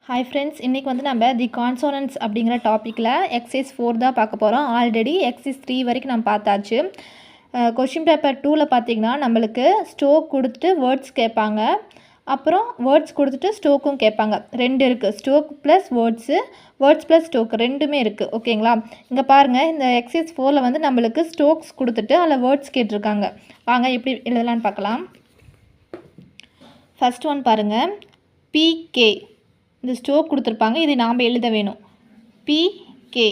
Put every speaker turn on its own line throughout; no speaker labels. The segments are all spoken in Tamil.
ஹாய் ஃப்ரெண்ட்ஸ், இன்றைக்கி வந்து நம்ம தி கான்சோனன்ட்ஸ் அப்படிங்கிற டாப்பிக்கில் எக்ஸைஸ் 4 தான் பார்க்க போகிறோம். ஆல்ரெடி எக்ஸைஸ் 3 வரைக்கும் நம்ம பார்த்தாச்சு. கொஷின் பேப்பர் 2ல் பார்த்திங்கன்னா நம்மளுக்கு ஸ்டோக் கொடுத்துட்டு வேர்ட்ஸ் கேட்பாங்க, அப்புறம் வேர்ட்ஸ் கொடுத்துட்டு ஸ்டோக்கும் கேட்பாங்க. 2 இருக்குது, stroke plus words plus stroke ரெண்டுமே இருக்குது. ஓகேங்களா, இங்கே பாருங்கள், இந்த எக்ஸைஸ் 4ல் வந்து நம்மளுக்கு ஸ்டோக்ஸ் கொடுத்துட்டு அதில் வேர்ட்ஸ் கேட்டிருக்காங்க. வாங்க எப்படி எழுதலான்னு பார்க்கலாம். ஃபஸ்ட் ஒன் பாருங்கள், பிகே. இந்த ஸ்டோக் கொடுத்துருப்பாங்க, இதை நாம் எழுத வேணும். PK,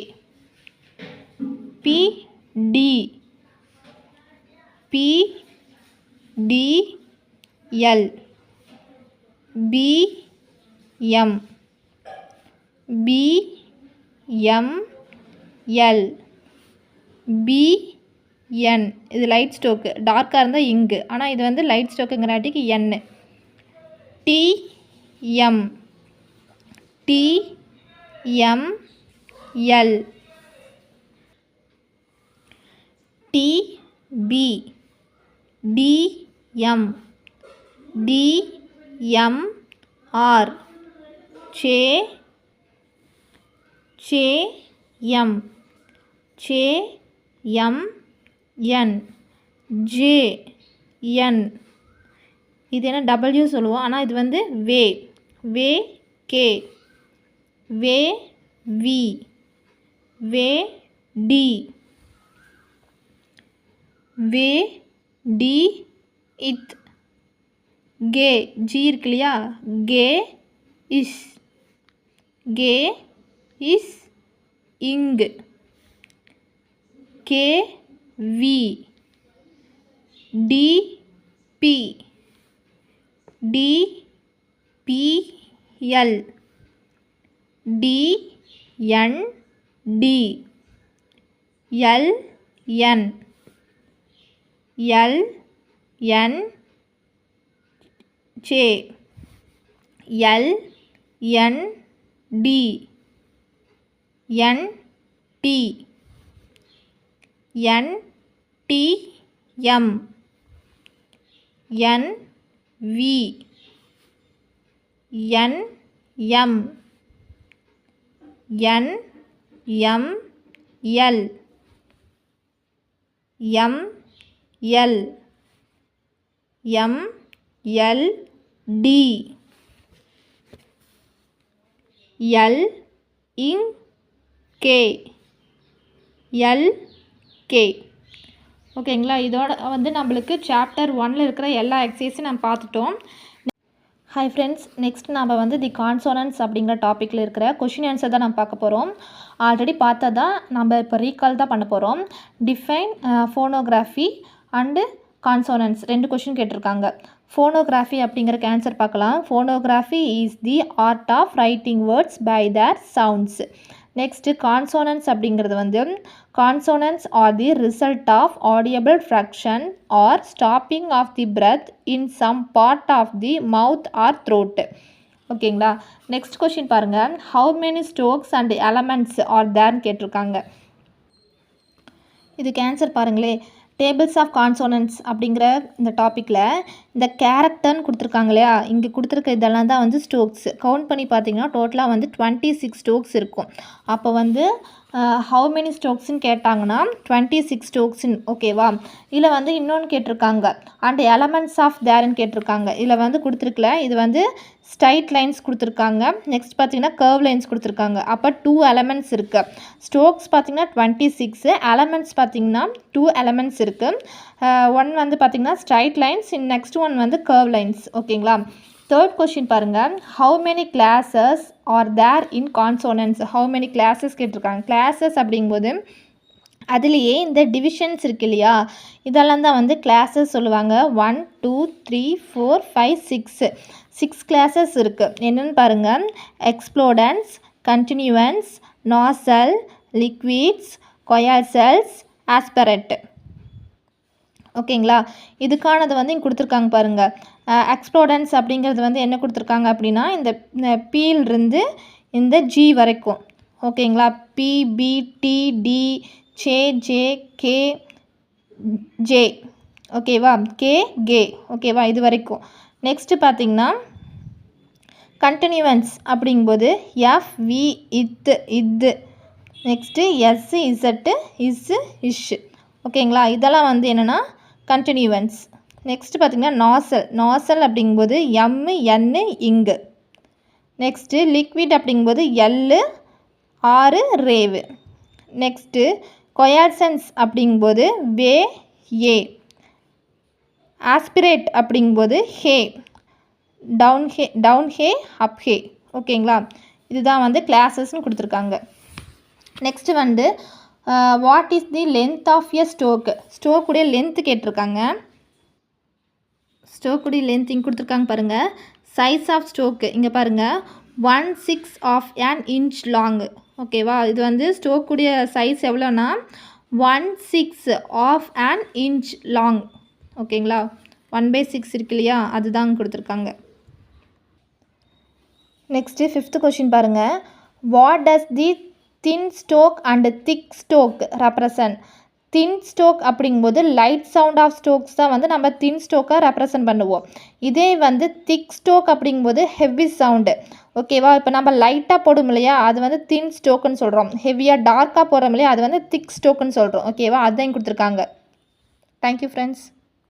PT, PTL, PM, PML, PN. இது லைட் ஸ்டோக்கு, டார்க்காக இருந்தால் இங்கு, ஆனால் இது வந்து லைட் ஸ்டோக்குங்கிறாட்டிக்கு என். TM, TML, TP, TM, TMR, JM, JMN, JN. இது என்ன டபிள்யூ சொல்லுவோம், ஆனால் இது வந்து கே, வி, டி, இத், கே, ஜி இருக்கு இல்லையா, கே இஸ், இங்கு, K V, TP, TPL, TNT, LN, LNJ, LNT, NT, NTM, envy, nm, NML, ML, MLT, எல்இங்கே, எல்கே. ஓகேங்களா, இதோட வந்து நம்மளுக்கு சாப்டர் 1ல் இருக்கிற எல்லா எக்ஸசைஸும் நம்ம பார்த்துட்டோம். ஹாய் ஃப்ரெண்ட்ஸ், நெக்ஸ்ட் நம்ம வந்து தி கான்சோனன்ட்ஸ் அப்படிங்கிற டாப்பிக்கில் இருக்கிற கொஷின் ஆன்சர் தான் நம்ம பார்க்க போகிறோம். ஆல்ரெடி பார்த்ததா நம்ம இப்போ ரீகால் தான் பண்ண போகிறோம். Define phonography and consonants 2 question கேட்டிருக்காங்க. ஃபோனோகிராஃபி அப்படிங்கிறக்கு ஆன்சர் பார்க்கலாம். Phonography is the art of writing words by their sounds. Next consonants அப்படிங்கிறது வந்து consonants are the result of audible friction or stopping of the breath in some part of the mouth or throat. ஓகேங்களா, நெக்ஸ்ட் கொஷின் பாருங்கள், how many strokes and elements are தேர்ன்னு கேட்டிருக்காங்க. இதுக்கு ஆன்சர் பாருங்களே, டேபிள்ஸ் ஆஃப் கான்சோனன்ட்ஸ் அப்படிங்கிற இந்த டாப்பிக்கில் இந்த கேரக்டர்னு கொடுத்துருக்காங்க இல்லையா, இங்கே கொடுத்துருக்க இதெல்லாம் தான் வந்து ஸ்டோக்ஸ். கவுண்ட் பண்ணி பார்த்தீங்கன்னா டோட்டலாக வந்து 26 ஸ்டோக்ஸ் இருக்கும். அப்போ வந்து ஹவு மெனி ஸ்டோக்ஸ்ன்னு கேட்டாங்கன்னா 26 ஸ்டோக்ஸ்ன்னு. ஓகேவா, இதில் வந்து இன்னொன்று கேட்டிருக்காங்க, அண்ட் எலமெண்ட்ஸ் ஆஃப் தேர்ன்னு கேட்டிருக்காங்க. இதில் வந்து கொடுத்துருக்கல, இது வந்து ஸ்ட்ரைட் லைன்ஸ் கொடுத்துருக்காங்க. நெக்ஸ்ட் பார்த்தீங்கன்னா கர்வ் லைன்ஸ் கொடுத்துருக்காங்க. அப்போ 2 எலமெண்ட்ஸ் இருக்குது. ஸ்டோக்ஸ் பார்த்திங்கன்னா 26, எலமெண்ட்ஸ் பார்த்திங்கன்னா 2 எலமெண்ட்ஸ் இருக்குது. ஒன் வந்து பார்த்திங்கன்னா ஸ்ட்ரைட் லைன்ஸ், நெக்ஸ்ட் ஒன் வந்து கர்வ் லைன்ஸ். ஓகேங்களா, தேர்ட் கொஷின் பாருங்கள், how many classes are there in consonants. How many classes கேட்டிருக்காங்க. கிளாஸஸ் அப்படிங்கும்போது அதுலேயே இந்த டிவிஷன்ஸ் இருக்கு இல்லையா, இதெல்லாம் தான் வந்து கிளாஸஸ் சொல்லுவாங்க. 1 2 3 4 5 6 கிளாஸஸ் இருக்குது. என்னென்னு பாருங்கள், எக்ஸ்ப்ளோடன்ஸ், கண்டினியூவன்ஸ், நாசல், லிக்விட்ஸ், கொயல் செல்ஸ், ஆஸ்பரட். ஓகேங்களா, இதுக்கானது வந்து இங்கே கொடுத்துருக்காங்க பாருங்கள். எக்ஸ்ப்ளோடன்ஸ் அப்படிங்கிறது வந்து என்ன கொடுத்துருக்காங்க அப்படின்னா, இந்த பீலிருந்து இந்த ஜி வரைக்கும். ஓகேங்களா, B, B, D, D, J, J, K, J. ஓகேவா, கே, கே. ஓகேவா, இது வரைக்கும். நெக்ஸ்ட்டு பார்த்திங்கன்னா கண்டினியூவன்ஸ் அப்படிங்கும்போது எஃப் வி இத்து இது, நெக்ஸ்ட்டு எஸ் இசட்டு இஸ் இஷ். ஓகேங்களா, இதெல்லாம் வந்து என்னென்னா கண்டினியூவன்ஸ். நெக்ஸ்ட்டு பார்த்திங்கன்னா நாசல். நாசல் அப்படிங்கும்போது எம்மு என்னு இங்கு. நெக்ஸ்ட்டு லிக்விட் அப்படிங்கும்போது எல்லு ஆறு ரேவு. நெக்ஸ்ட்டு கொயாசன்ஸ் அப்படிங்கும்போது வே ஏ. ஆஸ்பிரேட் அப்படிங்கும்போது ஹே. டவுன் ஹே அப் ஹே. ஓகேங்களா, இதுதான் வந்து கிளாஸஸ்ன்னு கொடுத்துருக்காங்க. நெக்ஸ்ட்டு வந்து what is the length of a stroke. ஸ்டோக்குடைய லென்த்து கேட்டிருக்காங்க. ஸ்டோக்குடைய லென்த் இங்கே கொடுத்துருக்காங்க பாருங்கள். சைஸ் ஆஃப் ஸ்டோக்கு இங்கே பாருங்கள் 1/6 ஆஃப் an inch லாங்கு. ஓகேவா, இது வந்து ஸ்டோக்குடைய சைஸ் எவ்வளோனா 1/6 ஆஃப் an inch லாங். ஓகேங்களா, 1/6 இருக்கு இல்லையா, அதுதான் கொடுத்துருக்காங்க. நெக்ஸ்ட்டு 5th கொஷின் பாருங்கள். What does the thin stroke and thick stroke represent. Thin stroke அப்படிங்கும்போது லைட் சவுண்ட் ஆஃப் ஸ்டோக்ஸ் தான் வந்து நம்ம தின் ஸ்டோக்காக ரெப்ரசன்ட் பண்ணுவோம். இதே வந்து திக் ஸ்டோக் அப்படிங்கும்போது ஹெவி சவுண்டு. ஓகேவா, இப்போ நம்ம லைட்டாக போடும் இல்லையா, அது வந்து தின் ஸ்டோக்குன்னு சொல்கிறோம். ஹெவியாக டார்க்காக போடுறோம் இல்லையா, அது வந்து திக் ஸ்டோக்குன்னு சொல்கிறோம். ஓகேவா, அதுதான் கொடுத்துருக்காங்க. Thank you friends.